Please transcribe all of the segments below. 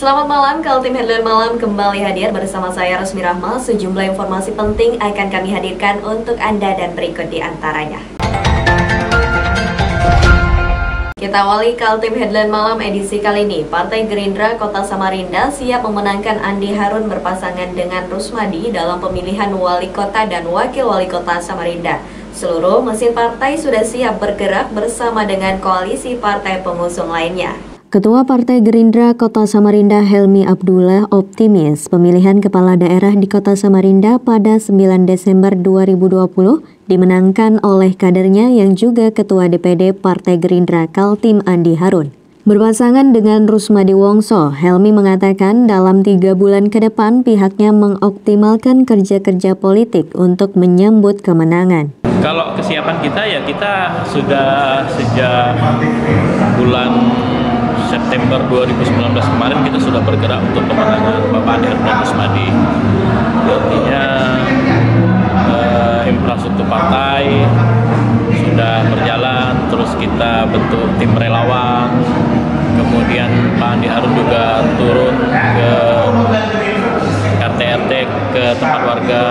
Selamat malam, Kaltim Headline Malam kembali hadir bersama saya Rosmi Rahma. Sejumlah informasi penting akan kami hadirkan untuk Anda dan berikut di antaranya. Kita awali Kaltim Headline Malam edisi kali ini. Partai Gerindra Kota Samarinda siap memenangkan Andi Harun berpasangan dengan Rusmadi dalam pemilihan wali kota dan wakil wali kota Samarinda. Seluruh mesin partai sudah siap bergerak bersama dengan koalisi partai pengusung lainnya. Ketua Partai Gerindra Kota Samarinda Helmi Abdullah optimis pemilihan kepala daerah di Kota Samarinda pada 9 Desember 2020 dimenangkan oleh kadernya yang juga Ketua DPD Partai Gerindra Kaltim Andi Harun. Berpasangan dengan Rusmadi Wongso, Helmi mengatakan dalam 3 bulan ke depan pihaknya mengoptimalkan kerja-kerja politik untuk menyambut kemenangan. Kalau kesiapan kita ya kita sudah sejak bulan September 2019 kemarin kita sudah bergerak untuk kemenangan Bapak Andi Harun dan Rusmadi. Artinya infrastruktur partai sudah berjalan, terus kita bentuk tim relawan, kemudian Pak Andi Harun juga turun ke RT-RT ke tempat warga.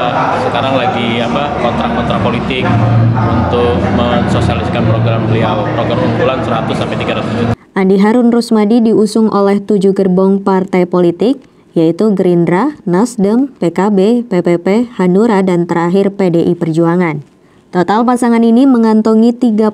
Sekarang lagi kontrak-kontrak politik untuk mensosialisasikan program beliau, program unggulan 100-300 juta. Andi Harun Rusmadi diusung oleh 7 gerbong partai politik, yaitu Gerindra, Nasdem, PKB, PPP, Hanura, dan terakhir PDI Perjuangan. Total pasangan ini mengantongi 31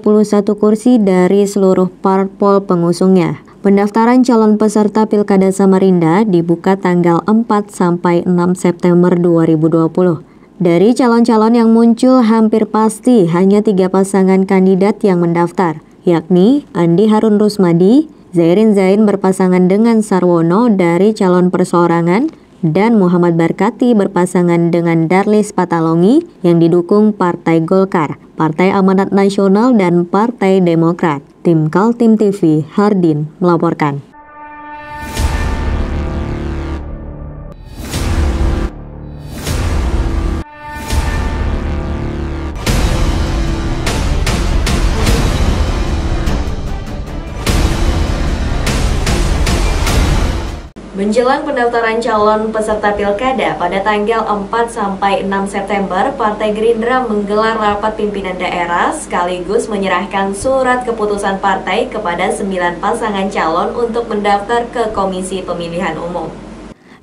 kursi dari seluruh parpol pengusungnya. Pendaftaran calon peserta Pilkada Samarinda dibuka tanggal 4 sampai 6 September 2020. Dari calon-calon yang muncul hampir pasti hanya 3 pasangan kandidat yang mendaftar, yakni Andi Harun Rusmadi, Zairin Zain berpasangan dengan Sarwono dari calon perseorangan, dan Muhammad Barkati berpasangan dengan Darlis Patalongi yang didukung Partai Golkar, Partai Amanat Nasional, dan Partai Demokrat. Tim Kaltim TV, Hardin melaporkan. Menjelang pendaftaran calon peserta Pilkada pada tanggal 4 sampai 6 September, Partai Gerindra menggelar rapat pimpinan daerah sekaligus menyerahkan surat keputusan partai kepada 9 pasangan calon untuk mendaftar ke Komisi Pemilihan Umum.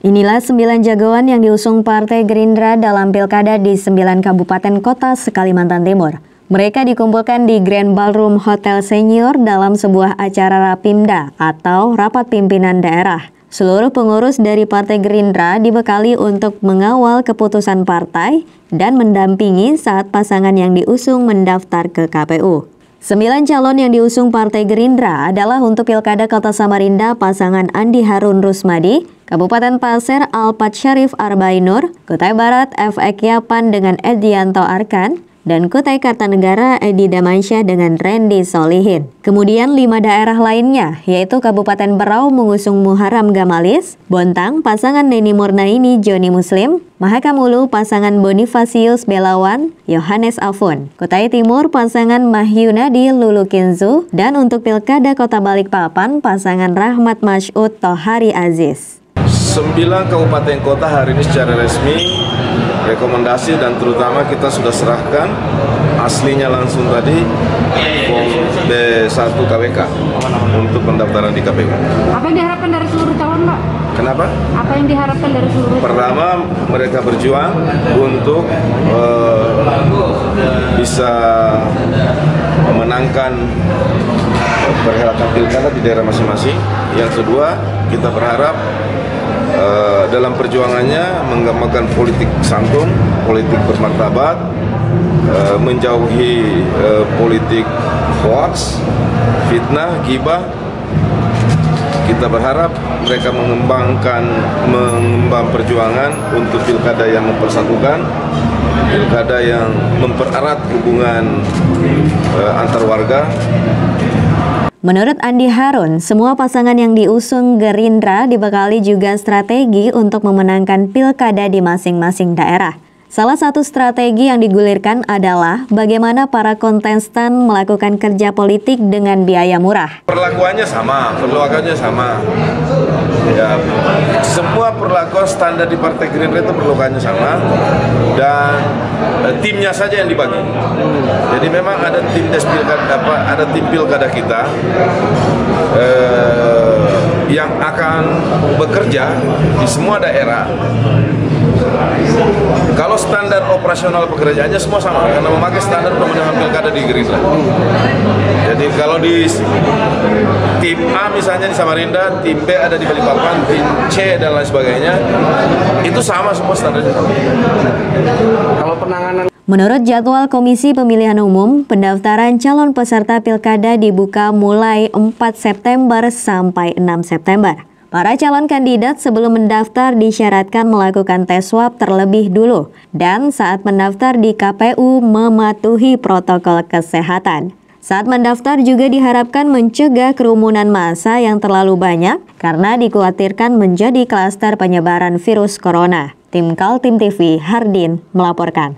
Inilah 9 jagoan yang diusung Partai Gerindra dalam Pilkada di 9 kabupaten kota se-Kalimantan Timur. Mereka dikumpulkan di Grand Ballroom Hotel Senior dalam sebuah acara Rapimda atau Rapat Pimpinan Daerah. Seluruh pengurus dari Partai Gerindra dibekali untuk mengawal keputusan partai dan mendampingi saat pasangan yang diusung mendaftar ke KPU. 9 calon yang diusung Partai Gerindra adalah untuk Pilkada Kota Samarinda pasangan Andi Harun Rusmadi, Kabupaten Pasir Alpat Syarif Arbainur, Kutai Barat F. Ekyapan dengan Edianto Arkan, dan Kutai Kartanegara Edi Damansyah dengan Randy Solihin. Kemudian 5 daerah lainnya, yaitu Kabupaten Berau mengusung Muharram Gamalis, Bontang pasangan Neni Murnaini Joni Muslim, Mahakamulu pasangan Bonifasius Belawan Yohanes Afun, Kutai Timur pasangan Mahyunadi Lulu Kinzu, dan untuk Pilkada Kota Balikpapan pasangan Rahmat Masyud Tohari Aziz. 9 kabupaten kota hari ini secara resmi rekomendasi dan terutama kita sudah serahkan aslinya langsung tadi form B1 KWK untuk pendaftaran di KPU. Apa yang diharapkan dari seluruh calon, Pak? Kenapa? Apa yang diharapkan dari seluruh calon? Pertama, mereka berjuang untuk bisa memenangkan perhelatan pilkada di daerah masing-masing. Yang kedua, kita berharap dalam perjuangannya mengembangkan politik santun, politik bermartabat, menjauhi politik hoax, fitnah, ghibah. Kita berharap mereka mengembang perjuangan untuk pilkada yang mempersatukan, pilkada yang mempererat hubungan antar warga. Menurut Andi Harun, semua pasangan yang diusung Gerindra dibekali juga strategi untuk memenangkan pilkada di masing-masing daerah. Salah satu strategi yang digulirkan adalah bagaimana para kontestan melakukan kerja politik dengan biaya murah. Perlakuannya sama. Ya, semua perlakuan standar di Partai Gerindra itu perlakuannya sama, dan timnya saja yang dibagi. Jadi memang ada tim pilkada kita yang akan bekerja di semua daerah. Kalau standar operasional pekerjaannya semua sama, karena memakai standar pemenangan pilkada di Gerindra. Jadi kalau di tim A misalnya di Samarinda, tim B ada di Balikpapan, tim C dan lain sebagainya, itu sama semua standarnya. Kalau penanganan Menurut jadwal Komisi Pemilihan Umum, pendaftaran calon peserta pilkada dibuka mulai 4 September sampai 6 September. Para calon kandidat sebelum mendaftar disyaratkan melakukan tes swab terlebih dulu dan saat mendaftar di KPU mematuhi protokol kesehatan. Saat mendaftar juga diharapkan mencegah kerumunan massa yang terlalu banyak karena dikhawatirkan menjadi klaster penyebaran virus corona. Tim Kaltim TV, Hardin melaporkan.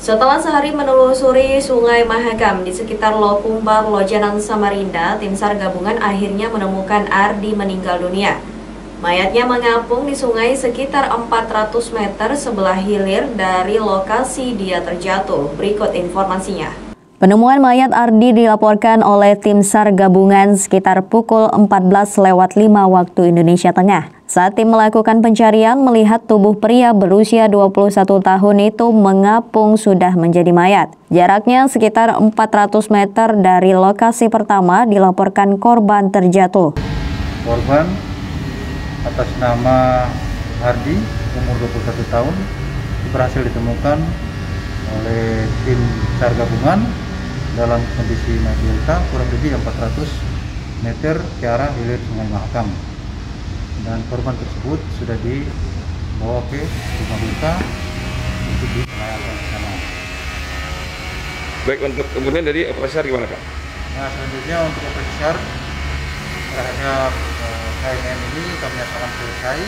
Setelah sehari menelusuri Sungai Mahakam di sekitar Lokumbar, Lojanan, Samarinda, tim SAR gabungan akhirnya menemukan Ardi meninggal dunia. Mayatnya mengapung di sungai sekitar 400 meter sebelah hilir dari lokasi dia terjatuh. Berikut informasinya. Penemuan mayat Ardi dilaporkan oleh tim SAR gabungan sekitar pukul 14.05 waktu Indonesia Tengah. Saat tim melakukan pencarian, melihat tubuh pria berusia 21 tahun itu mengapung sudah menjadi mayat. Jaraknya sekitar 400 meter dari lokasi pertama dilaporkan korban terjatuh. Korban atas nama Ardi, umur 21 tahun, berhasil ditemukan oleh tim SAR gabungan dalam kondisi naik delta kurang lebih 400 meter ke arah hilir Sungai Mahakam. Dan korban tersebut sudah dibawa ke rumah duka untuk dilayani di sana. baik untuk kemudian dari operasi SAR gimana Kak? Nah, selanjutnya untuk operasi SAR terhadap KMM ini kami akan selesai.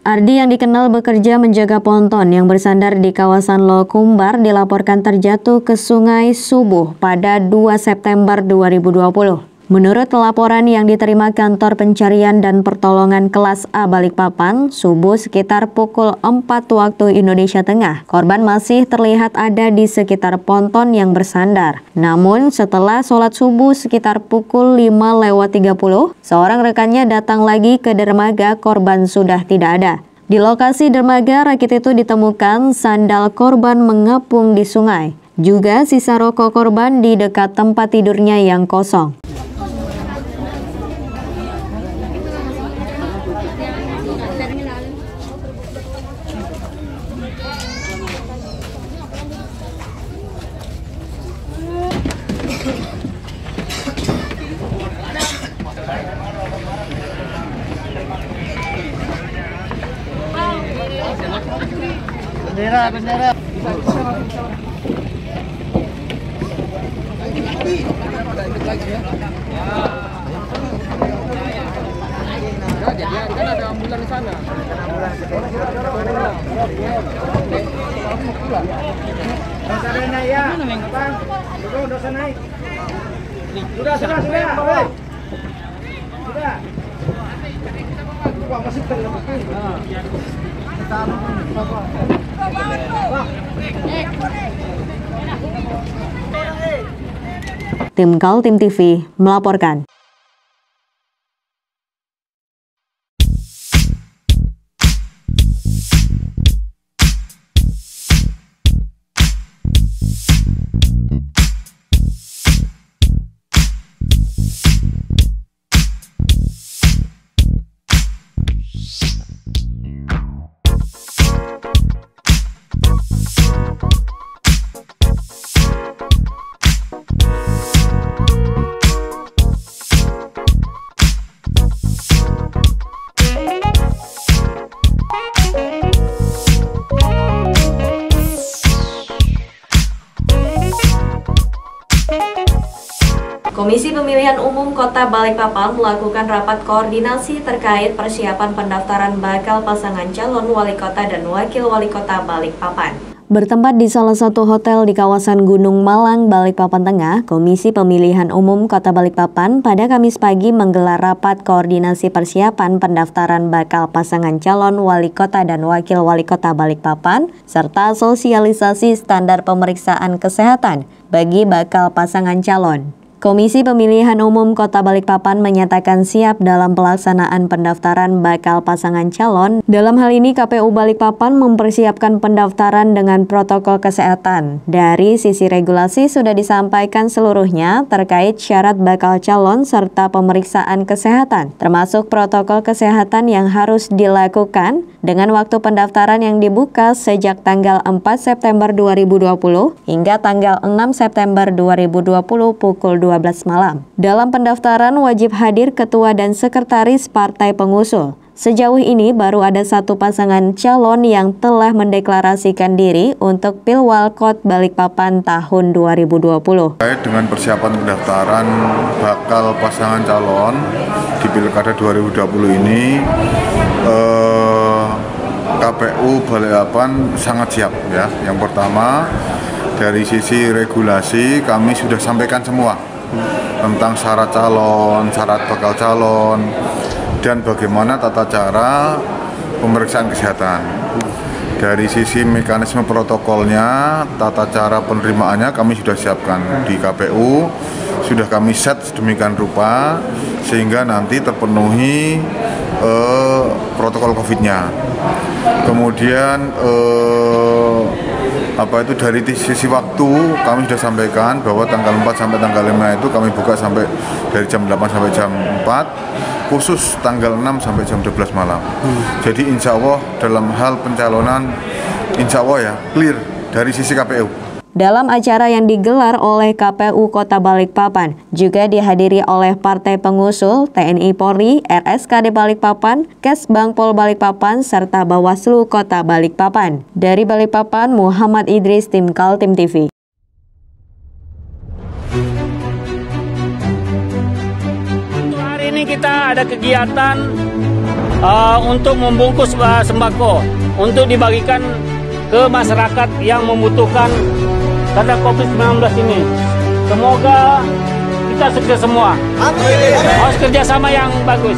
Ardi yang dikenal bekerja menjaga ponton yang bersandar di kawasan Lokumbar dilaporkan terjatuh ke Sungai Subuh pada 2 September 2020. Menurut laporan yang diterima Kantor Pencarian dan Pertolongan Kelas A Balikpapan, subuh sekitar pukul 4 waktu Indonesia Tengah, korban masih terlihat ada di sekitar ponton yang bersandar. Namun setelah sholat subuh sekitar pukul 5:30, seorang rekannya datang lagi ke dermaga, korban sudah tidak ada. Di lokasi dermaga rakit itu ditemukan sandal korban mengapung di sungai. Juga sisa rokok korban di dekat tempat tidurnya yang kosong. Bendera. Kan ada ambulan di sana. Dosa naik ya. Apa? Dosa naik. Sudah. Sudah. Masih Tim Kaltim TV melaporkan. Komisi Pemilihan Umum Kota Balikpapan melakukan rapat koordinasi terkait persiapan pendaftaran bakal pasangan calon wali kota dan wakil wali kota Balikpapan. Bertempat di salah satu hotel di kawasan Gunung Malang, Balikpapan Tengah, Komisi Pemilihan Umum Kota Balikpapan pada Kamis pagi menggelar rapat koordinasi persiapan pendaftaran bakal pasangan calon wali kota dan wakil wali kota Balikpapan, serta sosialisasi standar pemeriksaan kesehatan bagi bakal pasangan calon. Komisi Pemilihan Umum Kota Balikpapan menyatakan siap dalam pelaksanaan pendaftaran bakal pasangan calon. Dalam hal ini, KPU Balikpapan mempersiapkan pendaftaran dengan protokol kesehatan. Dari sisi regulasi sudah disampaikan seluruhnya terkait syarat bakal calon serta pemeriksaan kesehatan, termasuk protokol kesehatan yang harus dilakukan dengan waktu pendaftaran yang dibuka sejak tanggal 4 September 2020 hingga tanggal 6 September 2020 pukul 12 malam. Dalam pendaftaran wajib hadir ketua dan sekretaris partai pengusung. Sejauh ini baru ada satu pasangan calon yang telah mendeklarasikan diri untuk Pilwalkot Balikpapan tahun 2020. Terkait dengan persiapan pendaftaran bakal pasangan calon di Pilkada 2020 ini, KPU Balikpapan sangat siap ya. Yang pertama, dari sisi regulasi kami sudah sampaikan semua tentang syarat calon, syarat bakal calon, dan bagaimana tata cara pemeriksaan kesehatan. Dari sisi mekanisme protokolnya, tata cara penerimaannya kami sudah siapkan di KPU, sudah kami set sedemikian rupa sehingga nanti terpenuhi protokol COVID-nya. Kemudian dari sisi waktu kami sudah sampaikan bahwa tanggal 4 sampai tanggal 5 itu kami buka sampai dari jam 8 sampai jam 4, khusus tanggal 6 sampai jam 12 malam. Jadi insya Allah dalam hal pencalonan insya Allah ya clear dari sisi KPU. Dalam acara yang digelar oleh KPU Kota Balikpapan juga dihadiri oleh partai pengusul, TNI Polri, RSKD Balikpapan, Kesbang Pol Balikpapan, serta Bawaslu Kota Balikpapan. Dari Balikpapan, Muhammad Idris, Tim Kaltim TV. Untuk hari ini kita ada kegiatan untuk membungkus sembako untuk dibagikan ke masyarakat yang membutuhkan karena COVID-19 ini. Semoga kita sukses semua. Harus kerjasama yang bagus.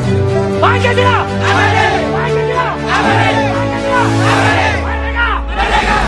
Pancasila! Pancasila! Pancasila! Merdeka! Merdeka!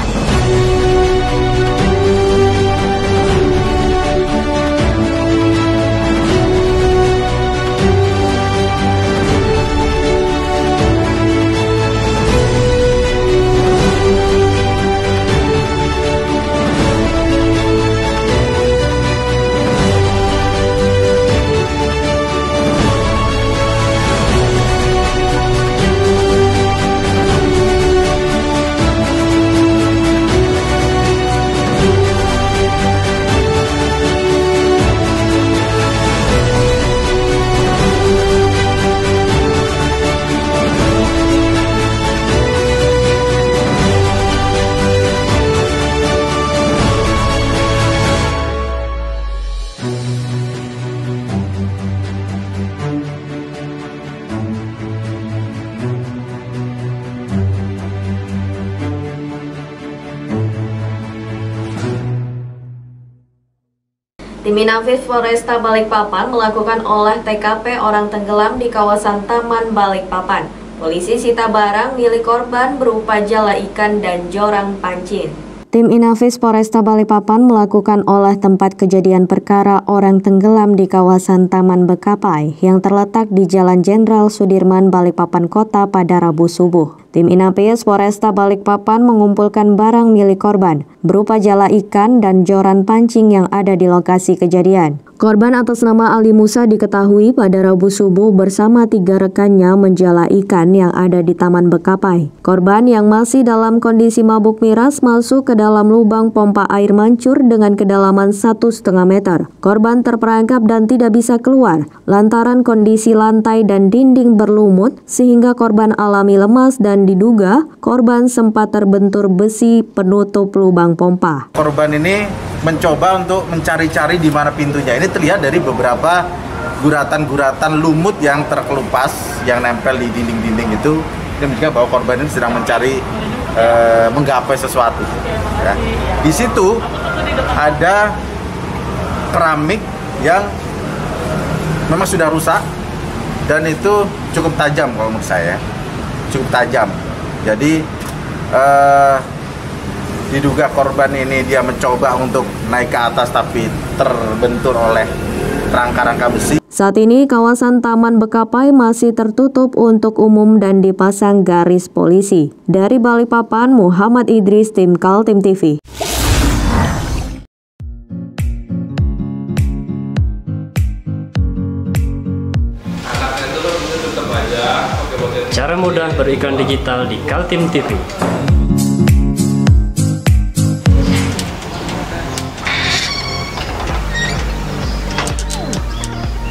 Tim Inafis Polresta Balikpapan melakukan olah TKP orang tenggelam di kawasan Taman Balikpapan. Polisi sita barang milik korban berupa jala ikan dan jorang pancing. Tim Inafis Polresta Balikpapan melakukan olah tempat kejadian perkara orang tenggelam di kawasan Taman Bekapai yang terletak di Jalan Jenderal Sudirman, Balikpapan Kota pada Rabu subuh. Tim Inafis Polresta Balikpapan mengumpulkan barang milik korban berupa jala ikan dan joran pancing yang ada di lokasi kejadian. Korban atas nama Ali Musa diketahui pada Rabu subuh bersama 3 rekannya menjala ikan yang ada di Taman Bekapai. Korban yang masih dalam kondisi mabuk miras masuk ke dalam lubang pompa air mancur dengan kedalaman 1,5 meter. Korban terperangkap dan tidak bisa keluar lantaran kondisi lantai dan dinding berlumut sehingga korban alami lemas dan diduga korban sempat terbentur besi penutup lubang pompa. Korban ini mencoba untuk mencari-cari di mana pintunya. Ini terlihat dari beberapa guratan-guratan lumut yang terkelupas, yang nempel di dinding-dinding itu. Ini menunjukkan bahwa korban ini sedang mencari, menggapai sesuatu. Ya. Di situ ada keramik yang memang sudah rusak dan itu cukup tajam kalau menurut saya, cukup tajam. Jadi diduga korban ini dia mencoba untuk naik ke atas tapi terbentur oleh rangka-rangka besi. Saat ini kawasan Taman Bekapai masih tertutup untuk umum dan dipasang garis polisi. Dari Balikpapan, Muhammad Idris, tim Kaltim TV. Cara mudah beriklan digital di Kaltim TV.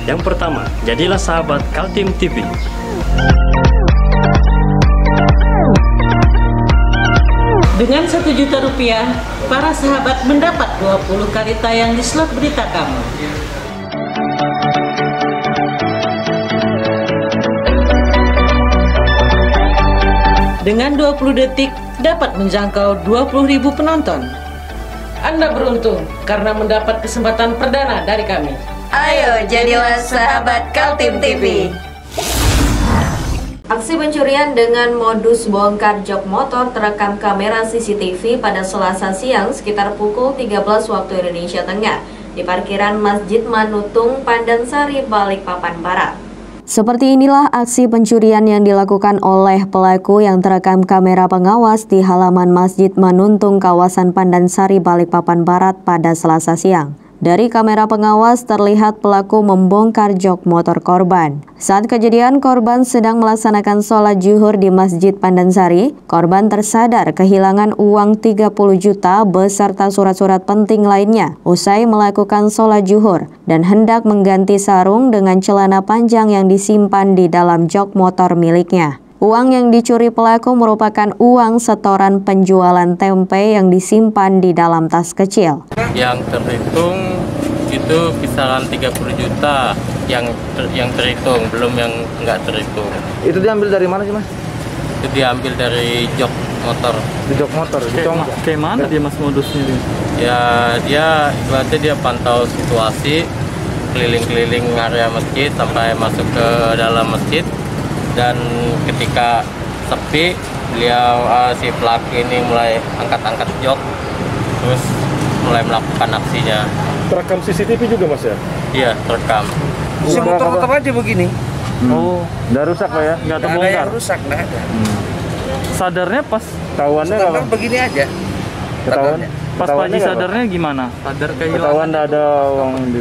Yang pertama, jadilah sahabat Kaltim TV. Dengan Rp1 juta, para sahabat mendapat 20 kali tayang di slot berita kamu. Dengan 20 detik dapat menjangkau 20.000 penonton. Anda beruntung karena mendapat kesempatan perdana dari kami. Ayo jadilah sahabat Kaltim TV. Aksi pencurian dengan modus bongkar jok motor terekam kamera CCTV pada Selasa siang sekitar pukul 13 waktu Indonesia Tengah di parkiran Masjid Manutung, Pandansari, Balikpapan Barat. Seperti inilah aksi pencurian yang dilakukan oleh pelaku yang terekam kamera pengawas di halaman Masjid Manuntung, kawasan Pandansari, Balikpapan Barat pada Selasa siang. Dari kamera pengawas terlihat pelaku membongkar jok motor korban. Saat kejadian, korban sedang melaksanakan sholat zuhur di Masjid Pandansari. Korban tersadar kehilangan uang 30 juta beserta surat-surat penting lainnya usai melakukan sholat zuhur dan hendak mengganti sarung dengan celana panjang yang disimpan di dalam jok motor miliknya. Uang yang dicuri pelaku merupakan uang setoran penjualan tempe yang disimpan di dalam tas kecil. Yang terhitung itu kisaran 30 juta yang terhitung, belum yang nggak terhitung. Itu diambil dari mana sih, Mas? Itu diambil dari jok motor. Di jok motor? Kayak mana dia Mas modusnya? Ya berarti dia pantau situasi, keliling-keliling area masjid sampai masuk ke dalam masjid. Dan ketika sepi, beliau si pelaku ini mulai angkat-angkat jok, terus mulai melakukan aksinya. Terekam CCTV juga, Mas, ya? Iya, terekam. Si motor aja begini. Oh, udah rusak, Pak, ya? Nggak Nggak terbongkar? ada yang rusak, nggak ada. Sadarnya pas Tahuannya Standar begini aja. Ketahuan? Pas Pak Haji sadarnya gimana? Sadar kehilangan. Ketahuan ada uang di.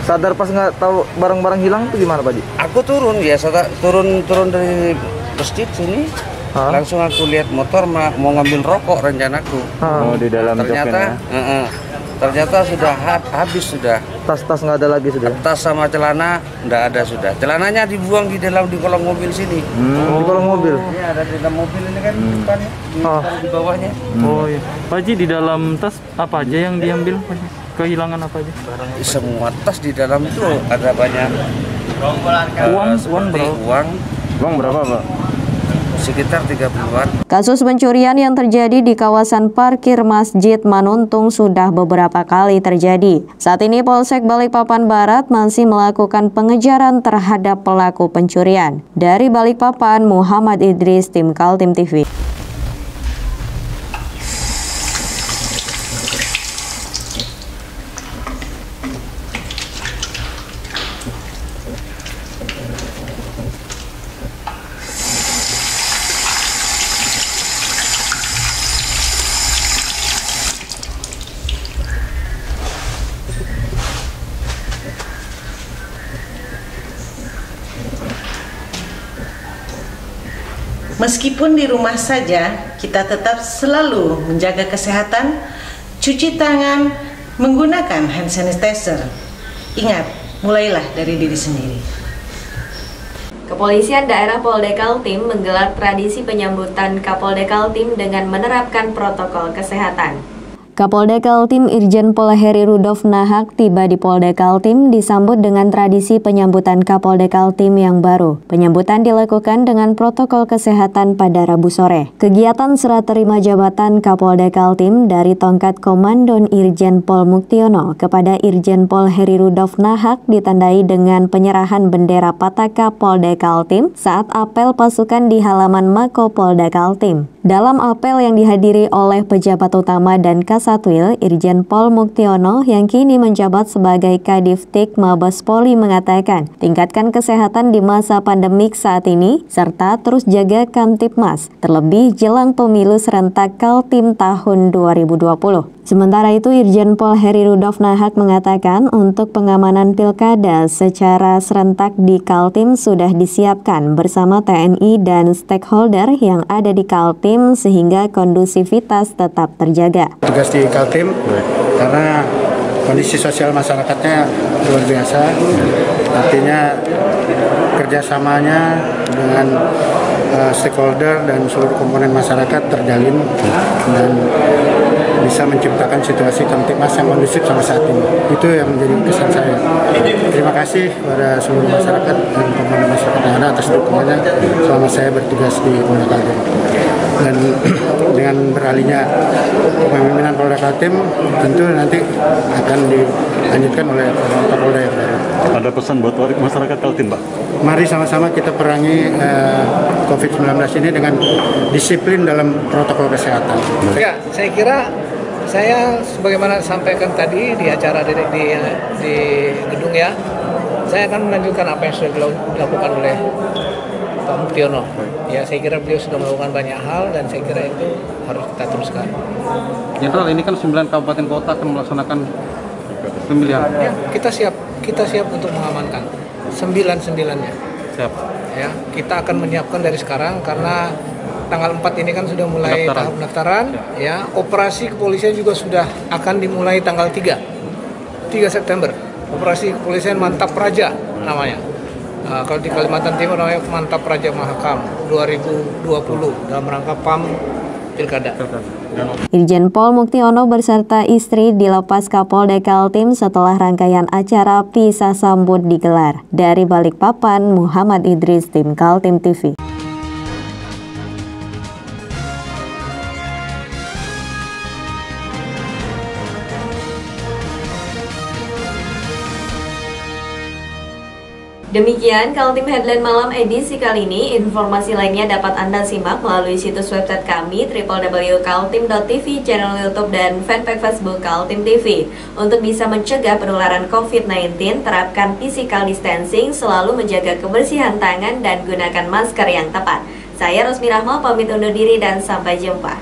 Sadar pas nggak tahu barang-barang hilang itu gimana, Pak Haji? Aku turun ya, turun dari masjid sini. Langsung aku lihat motor mau ngambil rokok rencanaku. Oh, di dalam ternyata ternyata sudah habis sudah. Tas-tas nggak ada lagi sudah. Tas sama celana nggak ada sudah. Celananya dibuang di kolong mobil sini. Di kolong mobil. Ini ada di dalam mobil ini kan depannya, di bawahnya. Oh iya. Pak Haji, di dalam tas apa aja yang diambil, Pak Haji? Kehilangan apa aja? Semua tas di dalam itu ada banyak. Uang berapa, Pak? Sekitar 30-an. Kasus pencurian yang terjadi di kawasan parkir Masjid Manuntung sudah beberapa kali terjadi. Saat ini Polsek Balikpapan Barat masih melakukan pengejaran terhadap pelaku pencurian. Dari Balikpapan, Muhammad Idris, tim Kaltim TV. Meskipun di rumah saja, kita tetap selalu menjaga kesehatan, cuci tangan, menggunakan hand sanitizer. Ingat, mulailah dari diri sendiri. Kepolisian Daerah Polda Kaltim menggelar tradisi penyambutan Kapolda Kaltim dengan menerapkan protokol kesehatan. Kapolda Kaltim Irjen Pol Heri Rudolf Nahak tiba di Polda Kaltim disambut dengan tradisi penyambutan Kapolda Kaltim yang baru. Penyambutan dilakukan dengan protokol kesehatan pada Rabu sore. Kegiatan serah terima jabatan Kapolda Kaltim dari tongkat Komandon Irjen Pol Muktiono kepada Irjen Pol Heri Rudolf Nahak ditandai dengan penyerahan bendera Pataka Polda Kaltim saat apel pasukan di halaman Mako Polda Kaltim. Dalam apel yang dihadiri oleh pejabat utama dan Kasatwil, Irjen Pol Muktiono yang kini menjabat sebagai Kadiftik Mabes Polri mengatakan, tingkatkan kesehatan di masa pandemik saat ini, serta terus jaga Kamtipmas, terlebih jelang pemilu serentak Kaltim tahun 2020. Sementara itu, Irjen Pol Heri Rudolf Nahak mengatakan untuk pengamanan pilkada secara serentak di Kaltim sudah disiapkan bersama TNI dan stakeholder yang ada di Kaltim sehingga kondusivitas tetap terjaga. Tugas di Kaltim karena kondisi sosial masyarakatnya luar biasa, artinya kerjasamanya dengan stakeholder dan seluruh komponen masyarakat terjalin dan bisa menciptakan situasi Kamtipmas yang kondusif sampai saat ini. Itu yang menjadi kesan saya. Terima kasih kepada seluruh masyarakat dan komponen masyarakat yang ada atas dukungannya selama saya bertugas di Polda Kaltim. Dan dengan beralihnya kepemimpinan Polda Kaltim tentu nanti akan dilanjutkan oleh Kapolda yang baru. Ada pesan buat masyarakat Kaltim, Pak? Mari sama-sama kita perangi COVID-19 ini dengan disiplin dalam protokol kesehatan. Ya, saya kira saya sebagaimana sampaikan tadi di acara di gedung ya, saya akan melanjutkan apa yang sudah dilakukan oleh Pak Muktiono. Ya, saya kira beliau sudah melakukan banyak hal dan saya kira itu harus kita teruskan. Jenderal, ini kan 9 kabupaten kota akan melaksanakan pemilihan. Ya, kita siap untuk mengamankan 9-9-nya. Siap. Ya, kita akan menyiapkan dari sekarang karena tanggal 4 ini kan sudah mulai tahap pendaftaran. Ya, operasi kepolisian juga sudah akan dimulai tanggal 3 September. Operasi kepolisian Mantap Praja namanya. Kalau di Kalimantan Timur namanya Mantap Praja Mahakam 2020 dalam rangka PAM Pilkada. Irjen Pol Muktiono beserta istri dilepas Kapolda Kaltim setelah rangkaian acara pisah sambut digelar. Dari Balikpapan, Muhammad Idris, Tim Kaltim TV. Demikian Kaltim Headline Malam edisi kali ini. Informasi lainnya dapat Anda simak melalui situs website kami www.kaltim.tv, channel YouTube dan fanpage Facebook Kaltim TV. Untuk bisa mencegah penularan COVID-19, terapkan physical distancing, selalu menjaga kebersihan tangan dan gunakan masker yang tepat. Saya Rosmi Rahma pamit undur diri dan sampai jumpa.